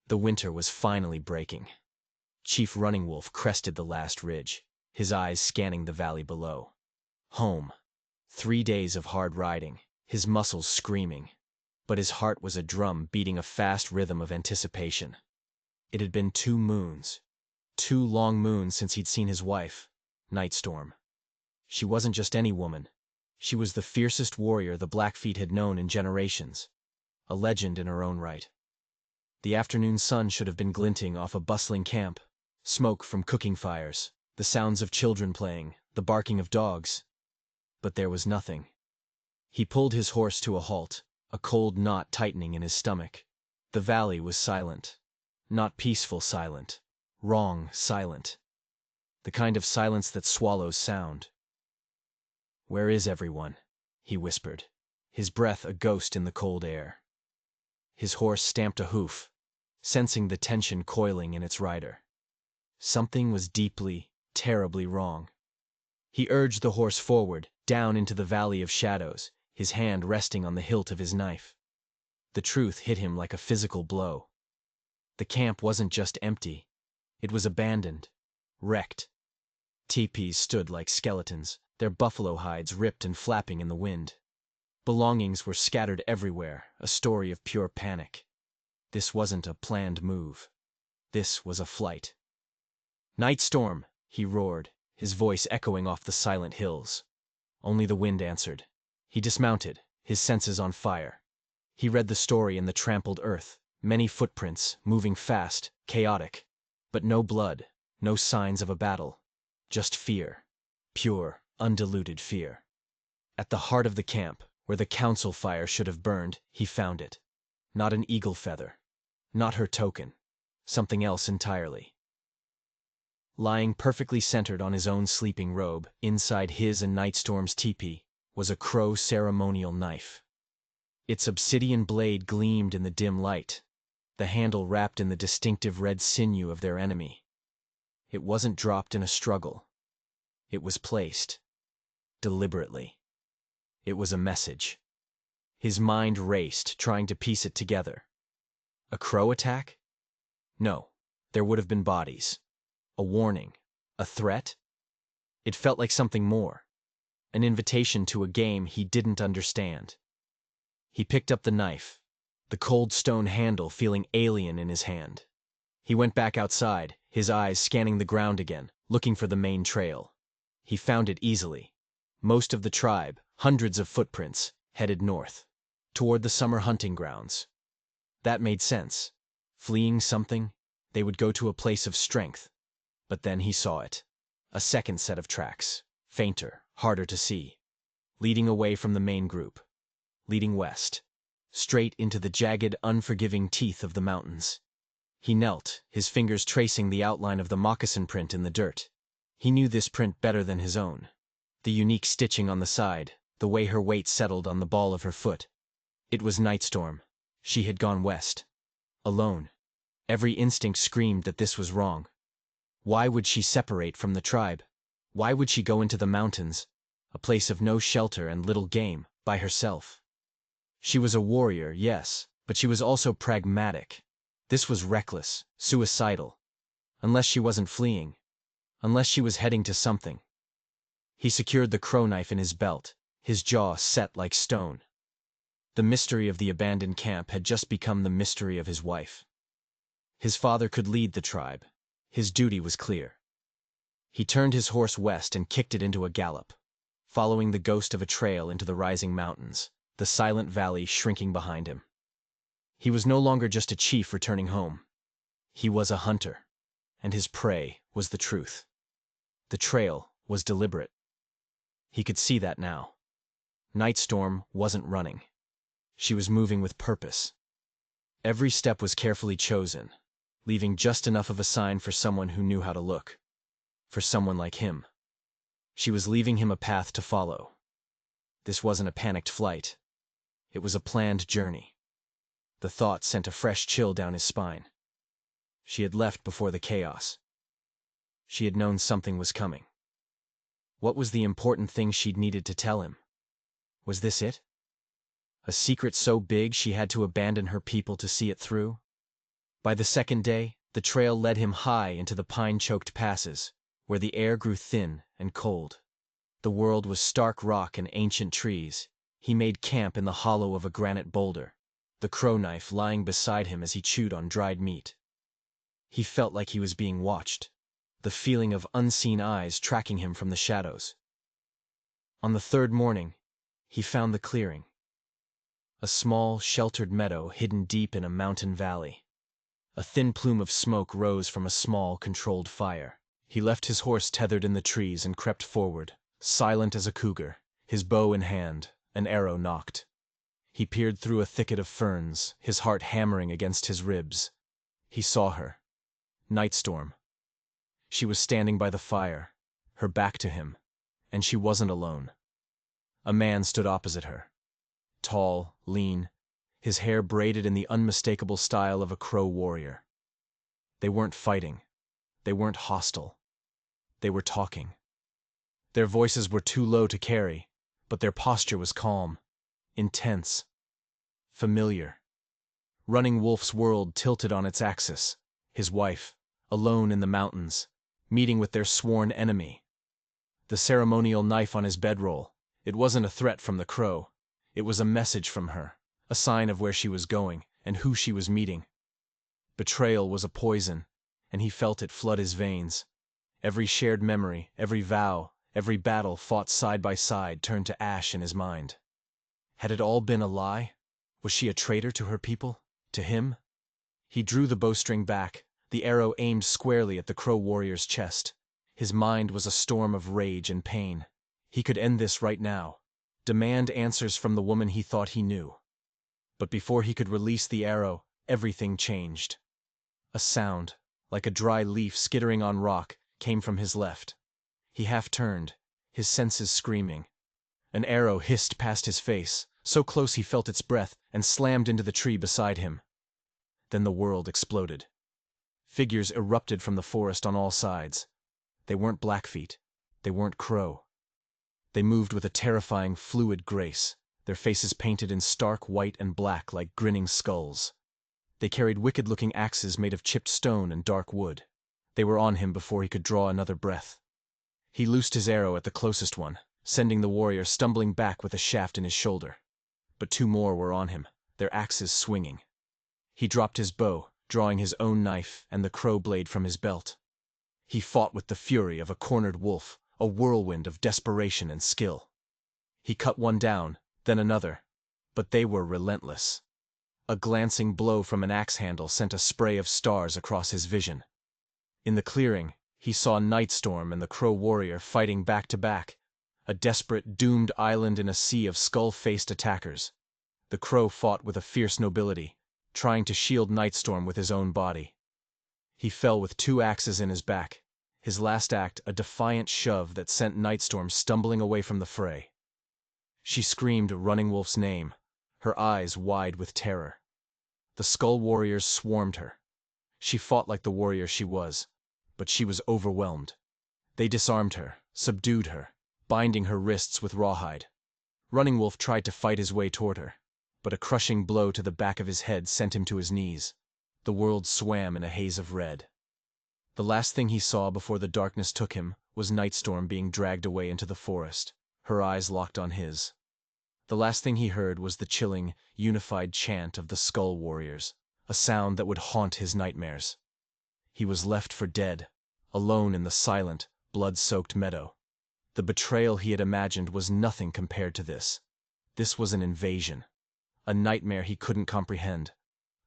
The winter was finally breaking. Chief Running Wolf crested the last ridge, his eyes scanning the valley below. Home. 3 days of hard riding, his muscles screaming. But his heart was a drum beating a fast rhythm of anticipation. It had been 2 moons. 2 long moons since he'd seen his wife, Nightstorm. She wasn't just any woman. She was the fiercest warrior the Blackfeet had known in generations. A legend in her own right. The afternoon sun should have been glinting off a bustling camp. Smoke from cooking fires, the sounds of children playing, the barking of dogs. But there was nothing. He pulled his horse to a halt, a cold knot tightening in his stomach. The valley was silent. Not peaceful silent. Wrong silent. The kind of silence that swallows sound. "Where is everyone?" he whispered, his breath a ghost in the cold air. His horse stamped a hoof, sensing the tension coiling in its rider. Something was deeply, terribly wrong. He urged the horse forward, down into the valley of shadows, his hand resting on the hilt of his knife. The truth hit him like a physical blow. The camp wasn't just empty. It was abandoned. Wrecked. Teepees stood like skeletons, their buffalo hides ripped and flapping in the wind. Belongings were scattered everywhere, a story of pure panic. This wasn't a planned move. This was a flight. "Nightstorm!" he roared, his voice echoing off the silent hills. Only the wind answered. He dismounted, his senses on fire. He read the story in the trampled earth, many footprints, moving fast, chaotic. But no blood, no signs of a battle. Just fear. Pure, undiluted fear. At the heart of the camp, where the council fire should have burned, he found it. Not an eagle feather. Not her token. Something else entirely. Lying perfectly centered on his own sleeping robe, inside his and Nightstorm's teepee, was a crow ceremonial knife. Its obsidian blade gleamed in the dim light, the handle wrapped in the distinctive red sinew of their enemy. It wasn't dropped in a struggle. It was placed. Deliberately. It was a message. His mind raced, trying to piece it together. A crow attack? No. There would have been bodies. A warning. A threat? It felt like something more. An invitation to a game he didn't understand. He picked up the knife, the cold stone handle feeling alien in his hand. He went back outside, his eyes scanning the ground again, looking for the main trail. He found it easily. Most of the tribe, hundreds of footprints, headed north, toward the summer hunting grounds. That made sense. Fleeing something, they would go to a place of strength. But then he saw it. A second set of tracks, fainter, harder to see, leading away from the main group, leading west, straight into the jagged, unforgiving teeth of the mountains. He knelt, his fingers tracing the outline of the moccasin print in the dirt. He knew this print better than his own. The unique stitching on the side, the way her weight settled on the ball of her foot. It was Nightstorm. She had gone west. Alone. Every instinct screamed that this was wrong. Why would she separate from the tribe? Why would she go into the mountains, a place of no shelter and little game, by herself? She was a warrior, yes, but she was also pragmatic. This was reckless, suicidal. Unless she wasn't fleeing. Unless she was heading to something. He secured the crow knife in his belt, his jaw set like stone. The mystery of the abandoned camp had just become the mystery of his wife. His father could lead the tribe. His duty was clear. He turned his horse west and kicked it into a gallop, following the ghost of a trail into the rising mountains, the silent valley shrinking behind him. He was no longer just a chief returning home. He was a hunter, and his prey was the truth. The trail was deliberate. He could see that now. Nightstorm wasn't running. She was moving with purpose. Every step was carefully chosen, leaving just enough of a sign for someone who knew how to look. For someone like him. She was leaving him a path to follow. This wasn't a panicked flight. It was a planned journey. The thought sent a fresh chill down his spine. She had left before the chaos. She had known something was coming. What was the important thing she'd needed to tell him? Was this it? A secret so big she had to abandon her people to see it through? By the second day, the trail led him high into the pine-choked passes, where the air grew thin and cold. The world was stark rock and ancient trees. He made camp in the hollow of a granite boulder, the crow knife lying beside him as he chewed on dried meat. He felt like he was being watched, the feeling of unseen eyes tracking him from the shadows. On the third morning, he found the clearing. A small, sheltered meadow hidden deep in a mountain valley. A thin plume of smoke rose from a small, controlled fire. He left his horse tethered in the trees and crept forward, silent as a cougar, his bow in hand, an arrow nocked. He peered through a thicket of ferns, his heart hammering against his ribs. He saw her. Nightstorm. She was standing by the fire, her back to him, and she wasn't alone. A man stood opposite her. Tall, lean, his hair braided in the unmistakable style of a crow warrior. They weren't fighting. They weren't hostile. They were talking. Their voices were too low to carry, but their posture was calm, intense, familiar. Running Wolf's world tilted on its axis, his wife, alone in the mountains, meeting with their sworn enemy. The ceremonial knife on his bedroll, it wasn't a threat from the crow. It was a message from her, a sign of where she was going and who she was meeting. Betrayal was a poison, and he felt it flood his veins. Every shared memory, every vow, every battle fought side by side turned to ash in his mind. Had it all been a lie? Was she a traitor to her people? To him? He drew the bowstring back, the arrow aimed squarely at the crow warrior's chest. His mind was a storm of rage and pain. He could end this right now. Demand answers from the woman he thought he knew. But before he could release the arrow, everything changed. A sound, like a dry leaf skittering on rock, came from his left. He half turned, his senses screaming. An arrow hissed past his face, so close he felt its breath, and slammed into the tree beside him. Then the world exploded. Figures erupted from the forest on all sides. They weren't Blackfeet. They weren't crow. They moved with a terrifying, fluid grace, their faces painted in stark white and black like grinning skulls. They carried wicked-looking axes made of chipped stone and dark wood. They were on him before he could draw another breath. He loosed his arrow at the closest one, sending the warrior stumbling back with a shaft in his shoulder. But two more were on him, their axes swinging. He dropped his bow, drawing his own knife and the crow blade from his belt. He fought with the fury of a cornered wolf, a whirlwind of desperation and skill. He cut one down, then another, but they were relentless. A glancing blow from an axe handle sent a spray of stars across his vision. In the clearing, he saw Nightstorm and the crow warrior fighting back to back, a desperate, doomed island in a sea of skull-faced attackers. The crow fought with a fierce nobility, trying to shield Nightstorm with his own body. He fell with two axes in his back, his last act a defiant shove that sent Nightstorm stumbling away from the fray. She screamed Running Wolf's name, her eyes wide with terror. The skull warriors swarmed her. She fought like the warrior she was, but she was overwhelmed. They disarmed her, subdued her, binding her wrists with rawhide. Running Wolf tried to fight his way toward her, but a crushing blow to the back of his head sent him to his knees. The world swam in a haze of red. The last thing he saw before the darkness took him was Nightstorm being dragged away into the forest, her eyes locked on his. The last thing he heard was the chilling, unified chant of the skull warriors, a sound that would haunt his nightmares. He was left for dead, alone in the silent, blood-soaked meadow. The betrayal he had imagined was nothing compared to this. This was an invasion, a nightmare he couldn't comprehend.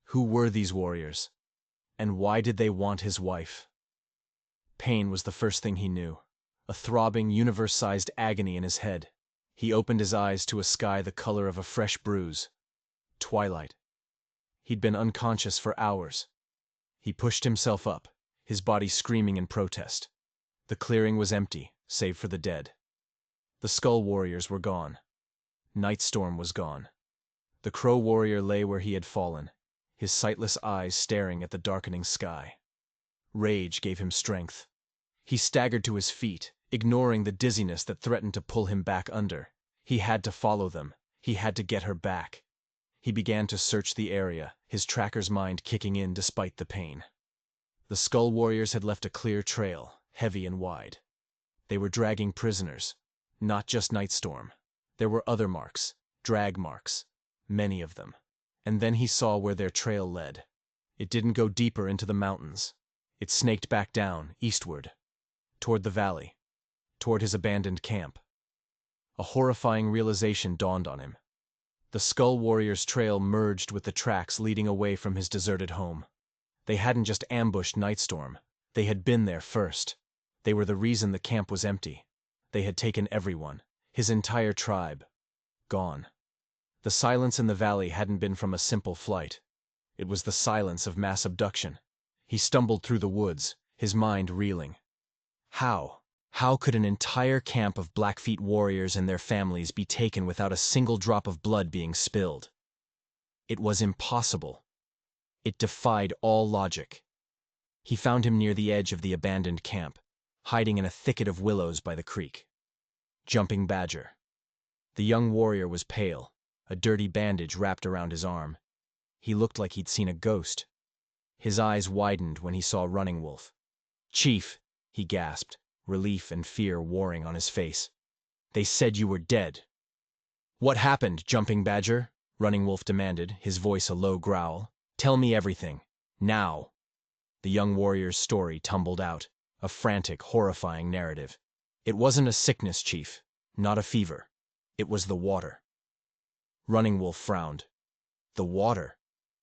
Who were these warriors? And why did they want his wife? Pain was the first thing he knew, a throbbing, universe-sized agony in his head. He opened his eyes to a sky the color of a fresh bruise. Twilight. He'd been unconscious for hours. He pushed himself up, his body screaming in protest. The clearing was empty, save for the dead. The skull warriors were gone. Nightstorm was gone. The crow warrior lay where he had fallen, his sightless eyes staring at the darkening sky. Rage gave him strength. He staggered to his feet, ignoring the dizziness that threatened to pull him back under. He had to follow them. He had to get her back. He began to search the area, his tracker's mind kicking in despite the pain. The Skull Warriors had left a clear trail, heavy and wide. They were dragging prisoners, not just Nightstorm. There were other marks, drag marks, many of them. And then he saw where their trail led. It didn't go deeper into the mountains. It snaked back down, eastward, toward the valley, toward his abandoned camp. A horrifying realization dawned on him. The Skull Warriors' trail merged with the tracks leading away from his deserted home. They hadn't just ambushed Nightstorm. They had been there first. They were the reason the camp was empty. They had taken everyone, his entire tribe, gone. The silence in the valley hadn't been from a simple flight. It was the silence of mass abduction. He stumbled through the woods, his mind reeling. How? How could an entire camp of Blackfeet warriors and their families be taken without a single drop of blood being spilled? It was impossible. It defied all logic. He found him near the edge of the abandoned camp, hiding in a thicket of willows by the creek. Jumping Badger. The young warrior was pale, a dirty bandage wrapped around his arm. He looked like he'd seen a ghost. His eyes widened when he saw Running Wolf. "Chief," he gasped, relief and fear warring on his face. "They said you were dead." "What happened, Jumping Badger?" Running Wolf demanded, his voice a low growl. "Tell me everything. Now." The young warrior's story tumbled out, a frantic, horrifying narrative. "It wasn't a sickness, Chief. Not a fever. It was the water." Running Wolf frowned. "The water?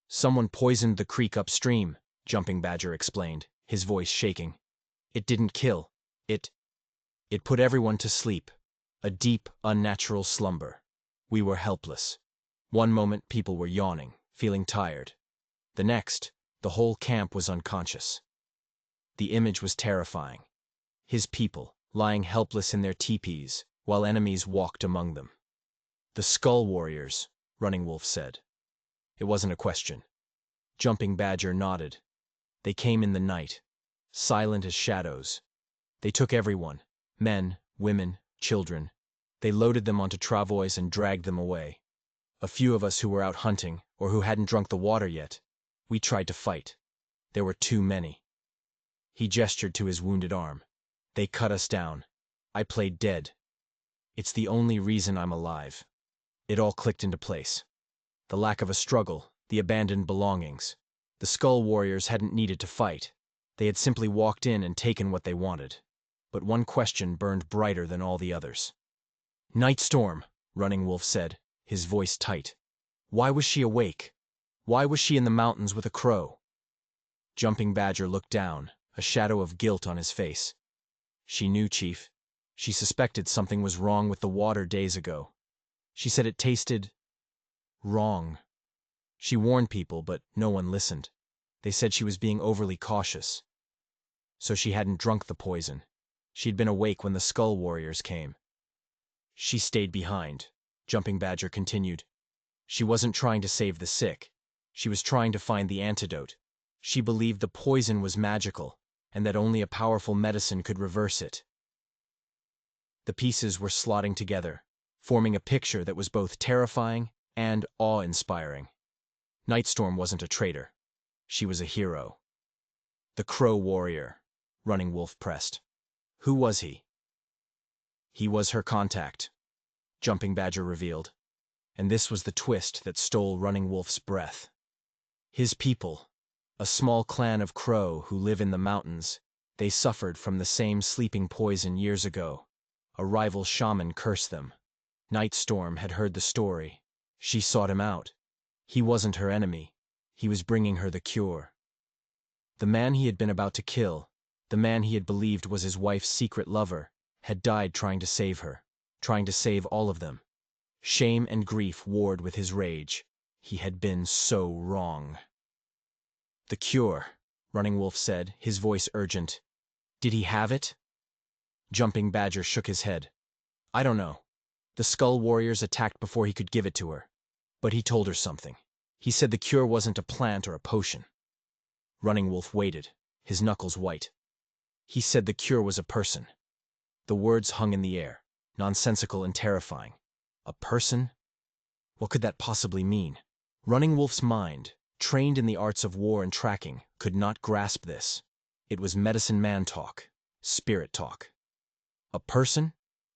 Someone poisoned the creek upstream," Jumping Badger explained, his voice shaking. "It didn't kill. It put everyone to sleep. A deep, unnatural slumber. We were helpless. One moment people were yawning, feeling tired. The next, the whole camp was unconscious." The image was terrifying. His people, lying helpless in their teepees, while enemies walked among them. "The Skull Warriors," Running Wolf said. It wasn't a question. Jumping Badger nodded. "They came in the night, silent as shadows. They took everyone, men, women, children. They loaded them onto travois and dragged them away. A few of us who were out hunting, or who hadn't drunk the water yet, we tried to fight. There were too many." He gestured to his wounded arm. "They cut us down. I played dead. It's the only reason I'm alive." It all clicked into place. The lack of a struggle, the abandoned belongings. The Skull Warriors hadn't needed to fight. They had simply walked in and taken what they wanted. But one question burned brighter than all the others. "Nightstorm," Running Wolf said, his voice tight. "Why was she awake? Why was she in the mountains with a crow?" Jumping Badger looked down, a shadow of guilt on his face. "She knew, Chief. She suspected something was wrong with the water days ago. She said it tasted wrong. She warned people, but no one listened. They said she was being overly cautious. So she hadn't drunk the poison. She'd been awake when the Skull Warriors came. She stayed behind," Jumping Badger continued. "She wasn't trying to save the sick. She was trying to find the antidote. She believed the poison was magical, and that only a powerful medicine could reverse it." The pieces were slotting together, forming a picture that was both terrifying and awe-inspiring. Nightstorm wasn't a traitor. She was a hero. "The Crow Warrior," Running Wolf pressed. "Who was he?" "He was her contact," Jumping Badger revealed. And this was the twist that stole Running Wolf's breath. "His people, a small clan of Crow who live in the mountains, they suffered from the same sleeping poison years ago. A rival shaman cursed them. Nightstorm had heard the story. She sought him out. He wasn't her enemy. He was bringing her the cure. The man he had been about to kill, the man he had believed was his wife's secret lover, had died trying to save her, trying to save all of them. Shame and grief warred with his rage. He had been so wrong. "The cure," Running Wolf said, his voice urgent. "Did he have it?" Jumping Badger shook his head. "I don't know. The Skull Warriors attacked before he could give it to her. But he told her something. He said the cure wasn't a plant or a potion." Running Wolf waited, his knuckles white. "He said the cure was a person." The words hung in the air, nonsensical and terrifying. A person? What could that possibly mean? Running Wolf's mind, trained in the arts of war and tracking, could not grasp this. It was medicine man talk, spirit talk. A person?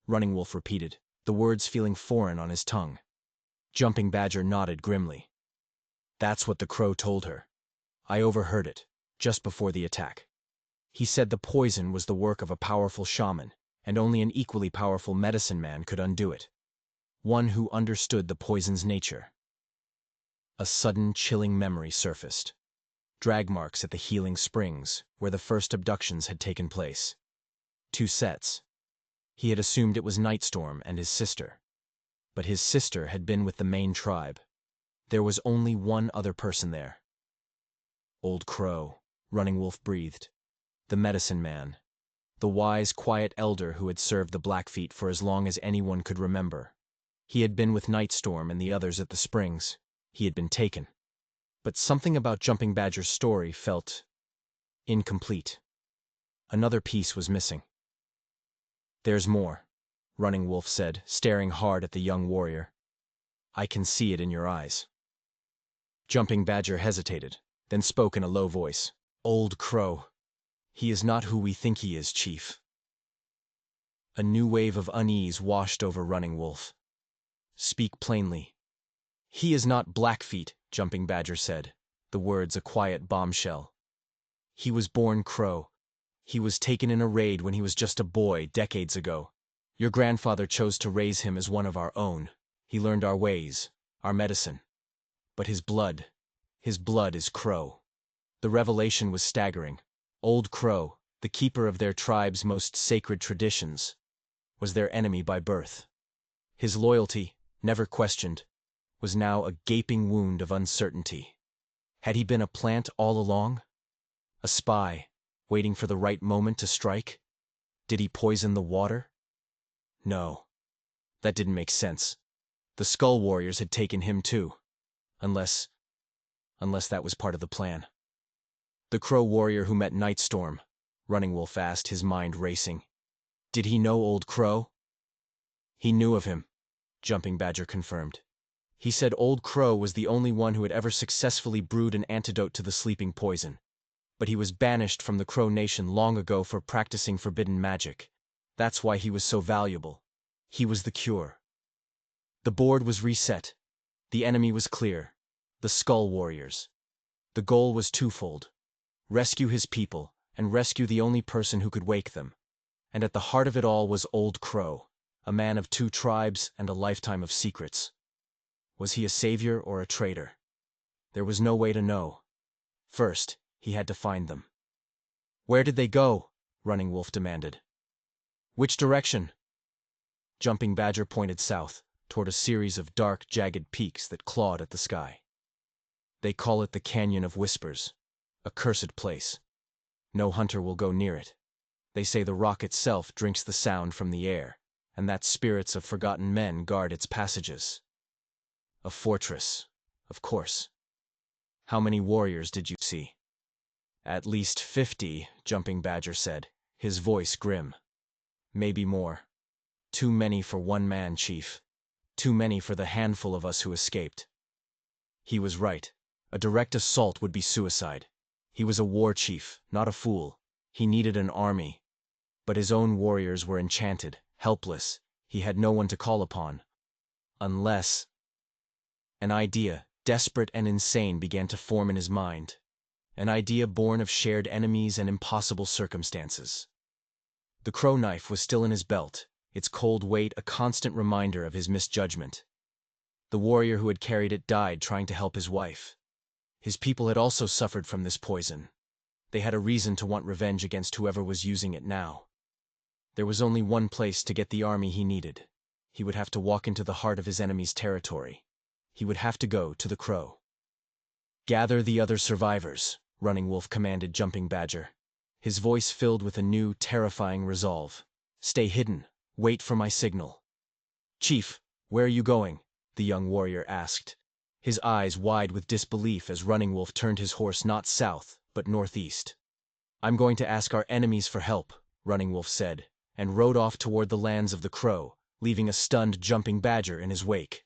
Running Wolf repeated, the words feeling foreign on his tongue. Jumping Badger nodded grimly. That's what the crow told her. I overheard it, just before the attack. He said the poison was the work of a powerful shaman, and only an equally powerful medicine man could undo it. One who understood the poison's nature. A sudden, chilling memory surfaced. Drag marks at the healing springs, where the first abductions had taken place. 2 sets. He had assumed it was Nightstorm and his sister. But his sister had been with the main tribe. There was only one other person there. Old Crow, Running Wolf breathed. The medicine man. The wise, quiet elder who had served the Blackfeet for as long as anyone could remember. He had been with Nightstorm and the others at the springs. He had been taken. But something about Jumping Badger's story felt incomplete. Another piece was missing. There's more, Running Wolf said, staring hard at the young warrior. I can see it in your eyes. Jumping Badger hesitated, then spoke in a low voice. Old Crow. He is not who we think he is, Chief. A new wave of unease washed over Running Wolf. Speak plainly. He is not Blackfeet, Jumping Badger said, the words a quiet bombshell. He was born Crow. He was taken in a raid when he was just a boy decades ago. Your grandfather chose to raise him as one of our own. He learned our ways, our medicine. But his blood is Crow. The revelation was staggering. Old Crow, the keeper of their tribe's most sacred traditions, was their enemy by birth. His loyalty, never questioned, was now a gaping wound of uncertainty. Had he been a plant all along? A spy, waiting for the right moment to strike? Did he poison the water? No. That didn't make sense. The Skull Warriors had taken him too. Unless that was part of the plan. The Crow Warrior who met Nightstorm, Running Wolf asked, his mind racing. Did he know Old Crow? He knew of him, Jumping Badger confirmed. He said Old Crow was the only one who had ever successfully brewed an antidote to the sleeping poison. But he was banished from the Crow Nation long ago for practicing forbidden magic. That's why he was so valuable. He was the cure. The board was reset. The enemy was clear. The Skull Warriors. The goal was twofold. Rescue his people, and rescue the only person who could wake them. And at the heart of it all was Old Crow, a man of 2 tribes and a lifetime of secrets. Was he a savior or a traitor? There was no way to know. First, he had to find them. Where did they go? Running Wolf demanded. Which direction? Jumping Badger pointed south, toward a series of dark, jagged peaks that clawed at the sky. They call it the Canyon of Whispers, a cursed place. No hunter will go near it. They say the rock itself drinks the sound from the air, and that spirits of forgotten men guard its passages. A fortress, of course. How many warriors did you see? At least 50, Jumping Badger said, his voice grim. Maybe more. Too many for one man, Chief. Too many for the handful of us who escaped. He was right. A direct assault would be suicide. He was a war chief, not a fool. He needed an army. But his own warriors were enchanted, helpless. He had no one to call upon. Unless... An idea, desperate and insane, began to form in his mind. An idea born of shared enemies and impossible circumstances. The crow knife was still in his belt, its cold weight a constant reminder of his misjudgment. The warrior who had carried it died trying to help his wife. His people had also suffered from this poison. They had a reason to want revenge against whoever was using it now. There was only one place to get the army he needed. He would have to walk into the heart of his enemy's territory. He would have to go to the crow. Gather the other survivors, Running Wolf commanded Jumping Badger. His voice filled with a new, terrifying resolve. Stay hidden. Wait for my signal. Chief, where are you going? The young warrior asked, his eyes wide with disbelief as Running Wolf turned his horse not south, but northeast. I'm going to ask our enemies for help, Running Wolf said, and rode off toward the lands of the crow, leaving a stunned Jumping Badger in his wake.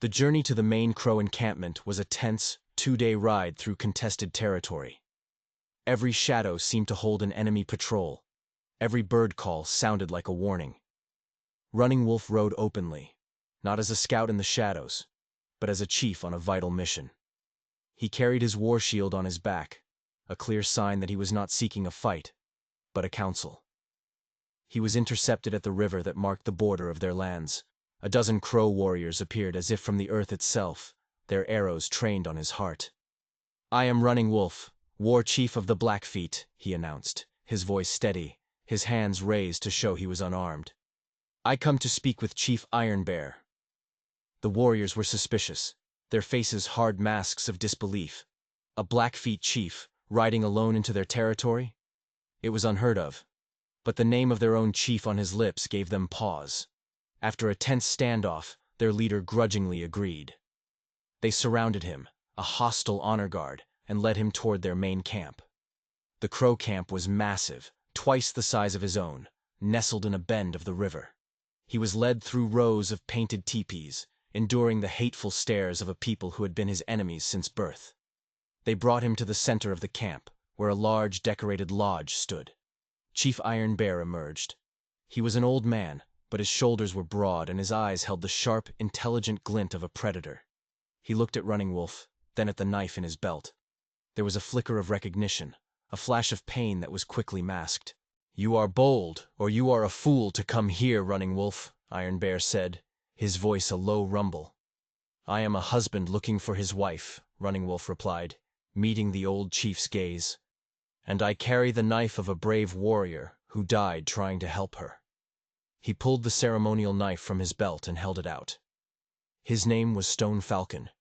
The journey to the main Crow encampment was a tense, 2-day ride through contested territory. Every shadow seemed to hold an enemy patrol. Every bird call sounded like a warning. Running Wolf rode openly, not as a scout in the shadows, but as a chief on a vital mission. He carried his war shield on his back, a clear sign that he was not seeking a fight, but a counsel. He was intercepted at the river that marked the border of their lands. A dozen Crow warriors appeared as if from the earth itself, their arrows trained on his heart. "I am Running Wolf, war chief of the Blackfeet," he announced, his voice steady, his hands raised to show he was unarmed. "I come to speak with Chief Iron Bear." The warriors were suspicious, their faces hard masks of disbelief. A Blackfeet chief, riding alone into their territory? It was unheard of. But the name of their own chief on his lips gave them pause. After a tense standoff, their leader grudgingly agreed. They surrounded him, a hostile honor guard, and led him toward their main camp. The Crow camp was massive, twice the size of his own, nestled in a bend of the river. He was led through rows of painted teepees, enduring the hateful stares of a people who had been his enemies since birth. They brought him to the center of the camp, where a large decorated lodge stood. Chief Iron Bear emerged. He was an old man, but his shoulders were broad and his eyes held the sharp, intelligent glint of a predator. He looked at Running Wolf, then at the knife in his belt. There was a flicker of recognition, a flash of pain that was quickly masked. "You are bold, or you are a fool to come here, Running Wolf," Iron Bear said, his voice a low rumble. "I am a husband looking for his wife," Running Wolf replied, meeting the old chief's gaze. "And I carry the knife of a brave warrior who died trying to help her." He pulled the ceremonial knife from his belt and held it out. "His name was Stone Falcon.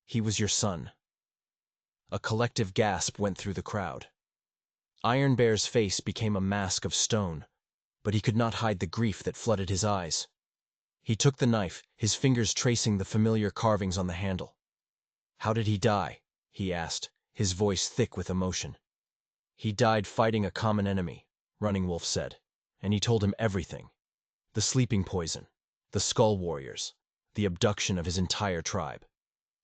He was your son." A collective gasp went through the crowd. Iron Bear's face became a mask of stone, but he could not hide the grief that flooded his eyes. He took the knife, his fingers tracing the familiar carvings on the handle. "How did he die?" he asked, his voice thick with emotion. "He died fighting a common enemy," Running Wolf said, and he told him everything. The sleeping poison, the skull warriors, the abduction of his entire tribe.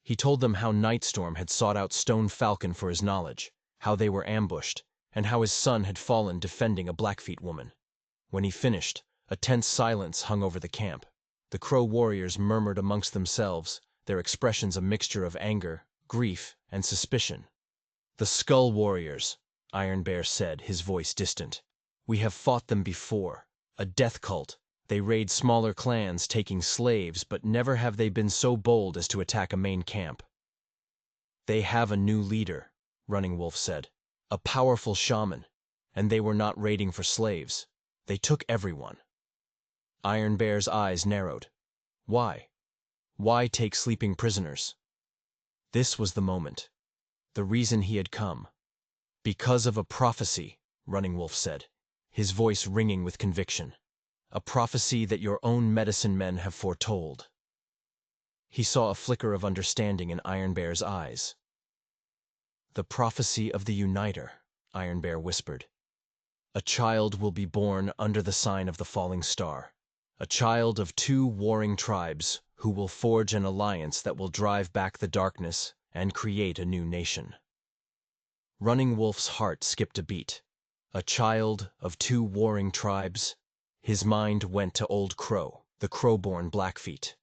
He told them how Nightstorm had sought out Stone Falcon for his knowledge, how they were ambushed, and how his son had fallen defending a Blackfeet woman. When he finished, a tense silence hung over the camp. The Crow warriors murmured amongst themselves, their expressions a mixture of anger, grief, and suspicion. "The Skull Warriors," Iron Bear said, his voice distant. "We have fought them before. A death cult. They raid smaller clans taking slaves, but never have they been so bold as to attack a main camp." "They have a new leader," Running Wolf said. "A powerful shaman. And they were not raiding for slaves. They took everyone." Iron Bear's eyes narrowed. Why? Why take sleeping prisoners? This was the moment. The reason he had come. "Because of a prophecy," Running Wolf said, his voice ringing with conviction. "A prophecy that your own medicine men have foretold." He saw a flicker of understanding in Iron Bear's eyes. "The prophecy of the Uniter," Iron Bear whispered. "A child will be born under the sign of the falling star. A child of two warring tribes who will forge an alliance that will drive back the darkness and create a new nation." Running Wolf's heart skipped a beat. A child of two warring tribes? His mind went to Old Crow, the Crow-born Blackfeet.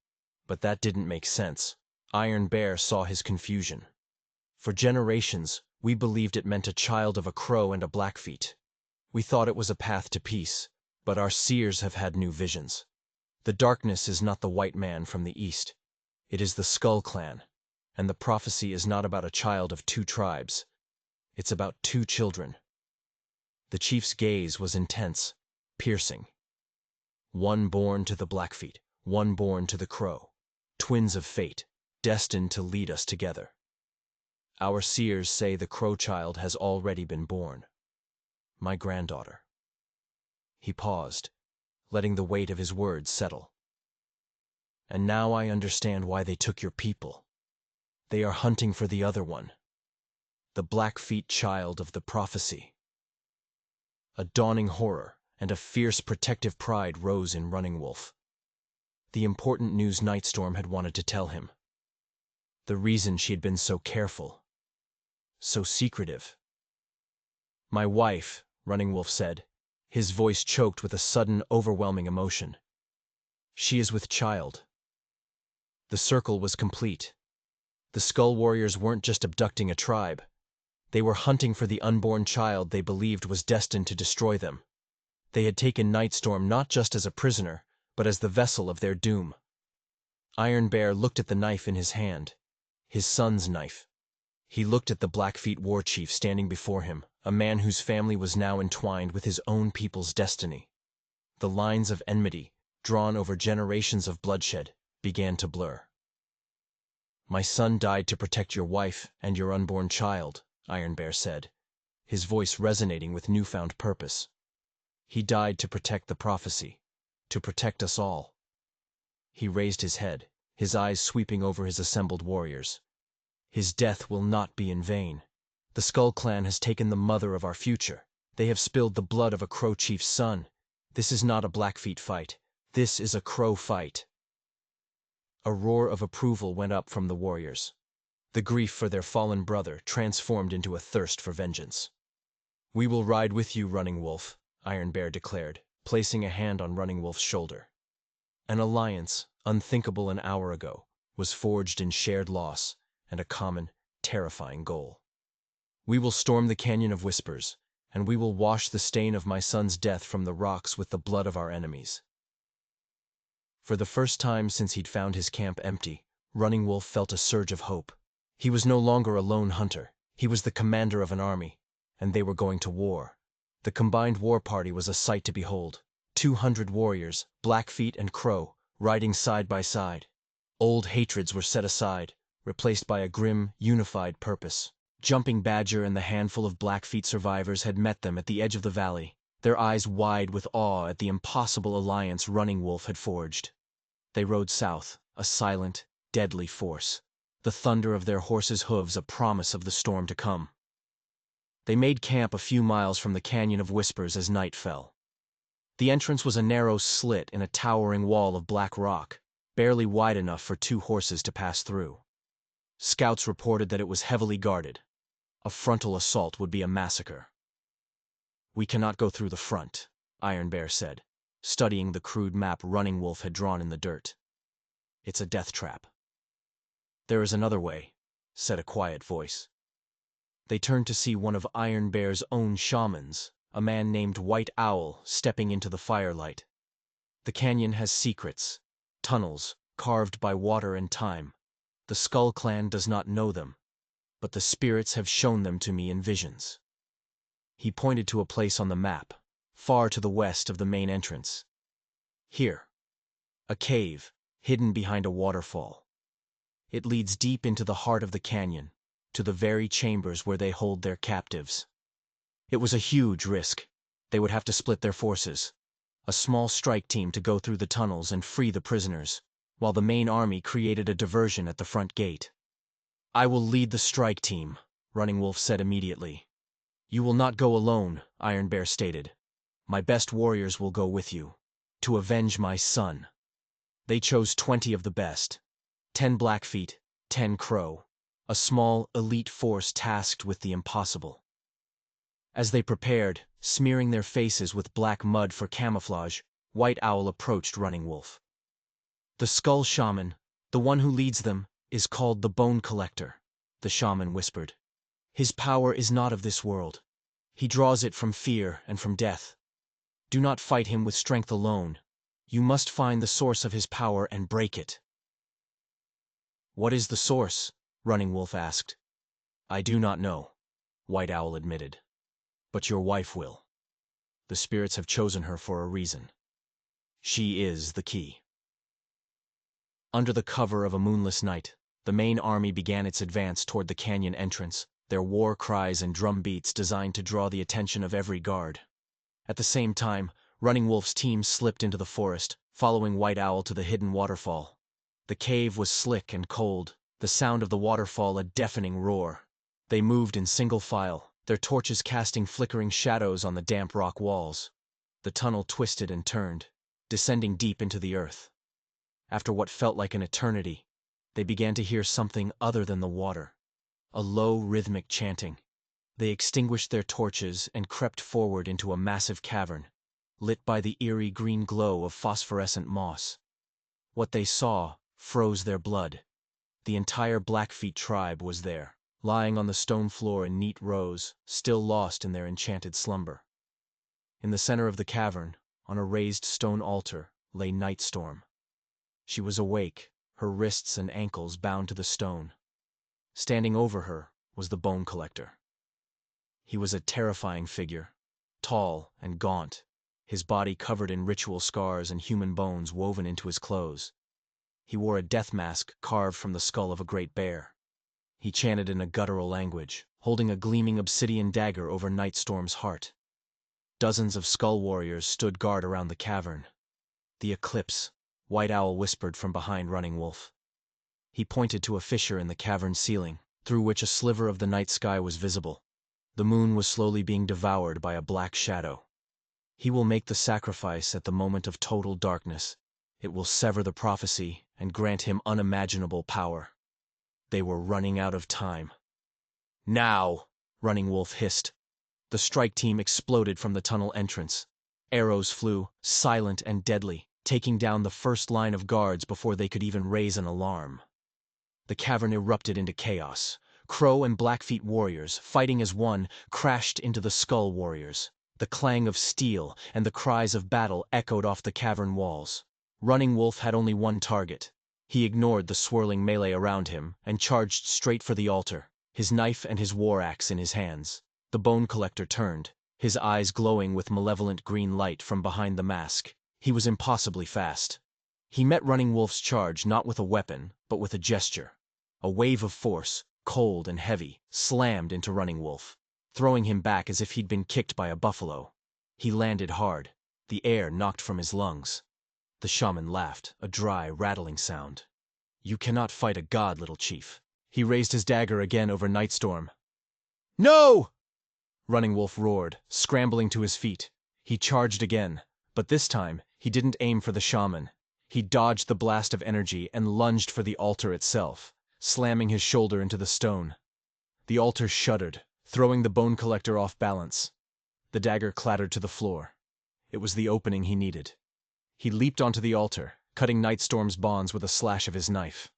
But that didn't make sense. Iron Bear saw his confusion. "For generations, we believed it meant a child of a Crow and a Blackfeet. We thought it was a path to peace, but our seers have had new visions. The darkness is not the white man from the east. It is the Skull Clan, and the prophecy is not about a child of two tribes. It's about two children." The chief's gaze was intense, piercing. "One born to the Blackfeet, one born to the Crow. Twins of fate, destined to lead us together. Our seers say the Crow child has already been born. My granddaughter." He paused, letting the weight of his words settle. "And now I understand why they took your people. They are hunting for the other one. The Blackfeet child of the prophecy." A dawning horror and a fierce protective pride rose in Running Wolf. The important news Nightstorm had wanted to tell him. The reason she had been so careful, so secretive. "My wife," Running Wolf said, his voice choked with a sudden, overwhelming emotion. "She is with child." The circle was complete. The Skull Warriors weren't just abducting a tribe. They were hunting for the unborn child they believed was destined to destroy them. They had taken Nightstorm not just as a prisoner, but as the vessel of their doom. Iron Bear looked at the knife in his hand, his son's knife. He looked at the Blackfeet war chief standing before him, a man whose family was now entwined with his own people's destiny. The lines of enmity, drawn over generations of bloodshed, began to blur. "My son died to protect your wife and your unborn child," Iron Bear said, his voice resonating with newfound purpose. "He died to protect the prophecy, to protect us all." He raised his head, his eyes sweeping over his assembled warriors. "His death will not be in vain. The Skull Clan has taken the mother of our future. They have spilled the blood of a Crow chief's son. This is not a Blackfeet fight. This is a Crow fight." A roar of approval went up from the warriors. The grief for their fallen brother transformed into a thirst for vengeance. "We will ride with you, Running Wolf," Iron Bear declared, placing a hand on Running Wolf's shoulder. An alliance, unthinkable an hour ago, was forged in shared loss and a common, terrifying goal. "We will storm the Canyon of Whispers, and we will wash the stain of my son's death from the rocks with the blood of our enemies." For the first time since he'd found his camp empty, Running Wolf felt a surge of hope. He was no longer a lone hunter. He was the commander of an army, and they were going to war. The combined war party was a sight to behold. 200 warriors, Blackfeet and Crow, riding side by side. Old hatreds were set aside, replaced by a grim, unified purpose. Jumping Badger and the handful of Blackfeet survivors had met them at the edge of the valley, their eyes wide with awe at the impossible alliance Running Wolf had forged. They rode south, a silent, deadly force, the thunder of their horses' hooves a promise of the storm to come. They made camp a few miles from the Canyon of Whispers as night fell. The entrance was a narrow slit in a towering wall of black rock, barely wide enough for 2 horses to pass through. Scouts reported that it was heavily guarded. A frontal assault would be a massacre. "We cannot go through the front," Iron Bear said, studying the crude map Running Wolf had drawn in the dirt. "It's a death trap." "There is another way," said a quiet voice. They turned to see one of Iron Bear's own shamans, a man named White Owl, stepping into the firelight. "The canyon has secrets, tunnels carved by water and time. The Skull Clan does not know them, but the spirits have shown them to me in visions." He pointed to a place on the map, far to the west of the main entrance. "Here. A cave, hidden behind a waterfall. It leads deep into the heart of the canyon, to the very chambers where they hold their captives." It was a huge risk. They would have to split their forces. A small strike team to go through the tunnels and free the prisoners, while the main army created a diversion at the front gate. "I will lead the strike team," Running Wolf said immediately. "You will not go alone," Iron Bear stated. "My best warriors will go with you, to avenge my son." They chose 20 of the best, 10 Blackfeet, 10 Crow, a small, elite force tasked with the impossible. As they prepared, smearing their faces with black mud for camouflage, White Owl approached Running Wolf. "The Skull Shaman, the one who leads them, is called the Bone Collector," the shaman whispered. "His power is not of this world. He draws it from fear and from death. Do not fight him with strength alone. You must find the source of his power and break it." "What is the source?" Running Wolf asked. "I do not know," White Owl admitted. "But your wife will. The spirits have chosen her for a reason. She is the key." Under the cover of a moonless night, the main army began its advance toward the canyon entrance, their war cries and drum beats designed to draw the attention of every guard. At the same time, Running Wolf's team slipped into the forest, following White Owl to the hidden waterfall. The cave was slick and cold, the sound of the waterfall a deafening roar. They moved in single file, their torches casting flickering shadows on the damp rock walls. The tunnel twisted and turned, descending deep into the earth. After what felt like an eternity, they began to hear something other than the water, a low, rhythmic chanting. They extinguished their torches and crept forward into a massive cavern, lit by the eerie green glow of phosphorescent moss. What they saw froze their blood. The entire Blackfeet tribe was there, lying on the stone floor in neat rows, still lost in their enchanted slumber. In the center of the cavern, on a raised stone altar, lay Nightstorm. She was awake, her wrists and ankles bound to the stone. Standing over her was the Bone Collector. He was a terrifying figure, tall and gaunt, his body covered in ritual scars and human bones woven into his clothes. He wore a death mask carved from the skull of a great bear. He chanted in a guttural language, holding a gleaming obsidian dagger over Nightstorm's heart. Dozens of skull warriors stood guard around the cavern. "The eclipse," White Owl whispered from behind Running Wolf. He pointed to a fissure in the cavern ceiling, through which a sliver of the night sky was visible. The moon was slowly being devoured by a black shadow. "He will make the sacrifice at the moment of total darkness. It will sever the prophecy and grant him unimaginable power." They were running out of time. "Now!" Running Wolf hissed. The strike team exploded from the tunnel entrance. Arrows flew, silent and deadly, taking down the first line of guards before they could even raise an alarm. The cavern erupted into chaos. Crow and Blackfeet warriors, fighting as one, crashed into the skull warriors. The clang of steel and the cries of battle echoed off the cavern walls. Running Wolf had only one target. He ignored the swirling melee around him and charged straight for the altar, his knife and his war axe in his hands. The Bone Collector turned, his eyes glowing with malevolent green light from behind the mask. He was impossibly fast. He met Running Wolf's charge not with a weapon, but with a gesture. A wave of force, cold and heavy, slammed into Running Wolf, throwing him back as if he'd been kicked by a buffalo. He landed hard, the air knocked from his lungs. The shaman laughed, a dry, rattling sound. "You cannot fight a god, little chief." He raised his dagger again over Nightstorm. "No!" Running Wolf roared, scrambling to his feet. He charged again, but this time he didn't aim for the shaman. He dodged the blast of energy and lunged for the altar itself, slamming his shoulder into the stone. The altar shuddered, throwing the Bone Collector off balance. The dagger clattered to the floor. It was the opening he needed. He leaped onto the altar, cutting Nightstorm's bonds with a slash of his knife.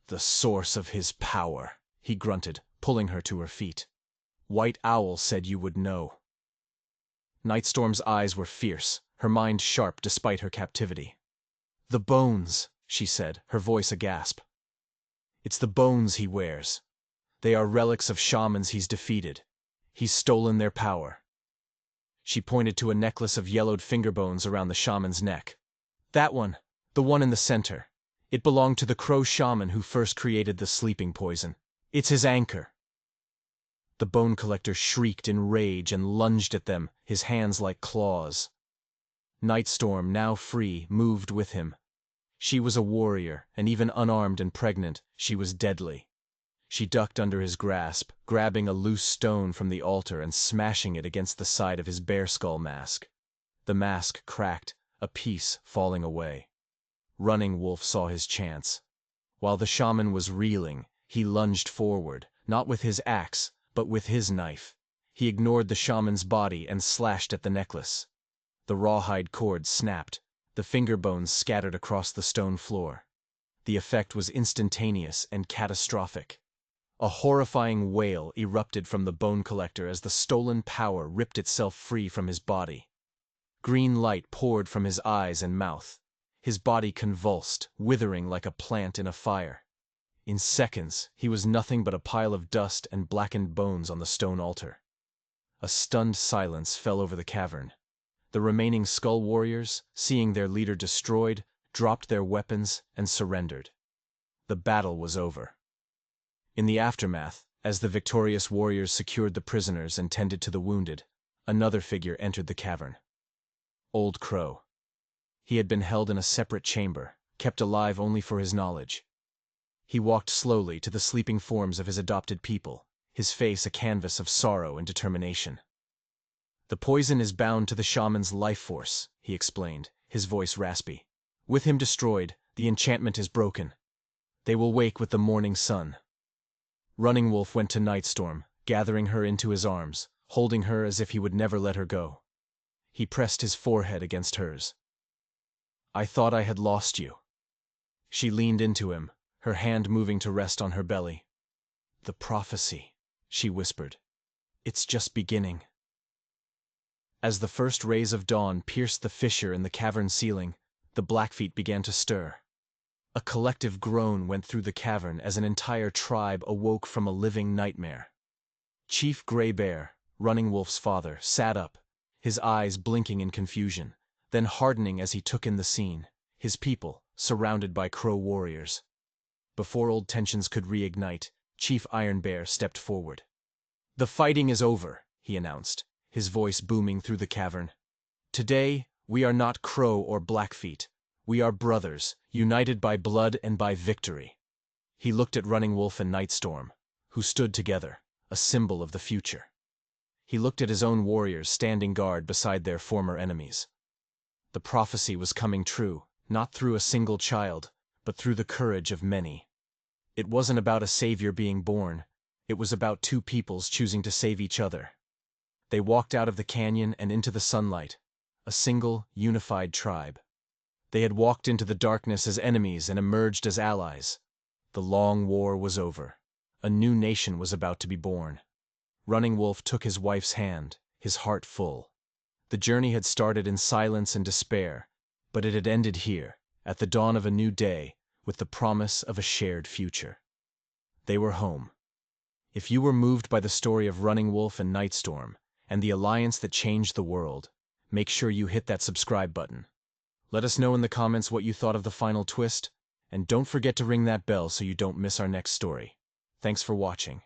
"The source of his power," he grunted, pulling her to her feet. "White Owl said you would know." Nightstorm's eyes were fierce, her mind sharp despite her captivity. "The bones," she said, her voice a gasp. "It's the bones he wears. They are relics of shamans he's defeated. He's stolen their power." She pointed to a necklace of yellowed finger bones around the shaman's neck. "That one, the one in the center. It belonged to the Crow shaman who first created the sleeping poison. It's his anchor." The Bone Collector shrieked in rage and lunged at them, his hands like claws. Nightstorm, now free, moved with him. She was a warrior, and even unarmed and pregnant, she was deadly. She ducked under his grasp, grabbing a loose stone from the altar and smashing it against the side of his bear skull mask. The mask cracked, a piece falling away. Running Wolf saw his chance. While the shaman was reeling, he lunged forward, not with his axe, but with his knife. He ignored the shaman's body and slashed at the necklace. The rawhide cord snapped, the finger bones scattered across the stone floor. The effect was instantaneous and catastrophic. A horrifying wail erupted from the Bone Collector as the stolen power ripped itself free from his body. Green light poured from his eyes and mouth. His body convulsed, withering like a plant in a fire. In seconds, he was nothing but a pile of dust and blackened bones on the stone altar. A stunned silence fell over the cavern. The remaining skull warriors, seeing their leader destroyed, dropped their weapons and surrendered. The battle was over. In the aftermath, as the victorious warriors secured the prisoners and tended to the wounded, another figure entered the cavern. Old Crow. He had been held in a separate chamber, kept alive only for his knowledge. He walked slowly to the sleeping forms of his adopted people, his face a canvas of sorrow and determination. "The poison is bound to the shaman's life force," he explained, his voice raspy. "With him destroyed, the enchantment is broken. They will wake with the morning sun. Running Wolf went to Nightstorm, gathering her into his arms, holding her as if he would never let her go. He pressed his forehead against hers. I thought I had lost you. She leaned into him, her hand moving to rest on her belly. The prophecy, she whispered. It's just beginning. As the first rays of dawn pierced the fissure in the cavern ceiling, the Blackfeet began to stir. A collective groan went through the cavern as an entire tribe awoke from a living nightmare. Chief Gray Bear, Running Wolf's father, sat up, his eyes blinking in confusion, then hardening as he took in the scene, his people, surrounded by Crow warriors. Before old tensions could reignite, Chief Iron Bear stepped forward. The fighting is over, he announced, his voice booming through the cavern. Today, we are not Crow or Blackfeet. We are brothers, united by blood and by victory. He looked at Running Wolf and Nightstorm, who stood together, a symbol of the future. He looked at his own warriors standing guard beside their former enemies. The prophecy was coming true, not through a single child, but through the courage of many. It wasn't about a savior being born. It was about two peoples choosing to save each other. They walked out of the canyon and into the sunlight, a single, unified tribe. They had walked into the darkness as enemies and emerged as allies. The long war was over. A new nation was about to be born. Running Wolf took his wife's hand, his heart full. The journey had started in silence and despair, but it had ended here, at the dawn of a new day, with the promise of a shared future. They were home. If you were moved by the story of Running Wolf and Nightstorm, and the alliance that changed the world, make sure you hit that subscribe button. Let us know in the comments what you thought of the final twist, and don't forget to ring that bell so you don't miss our next story. Thanks for watching.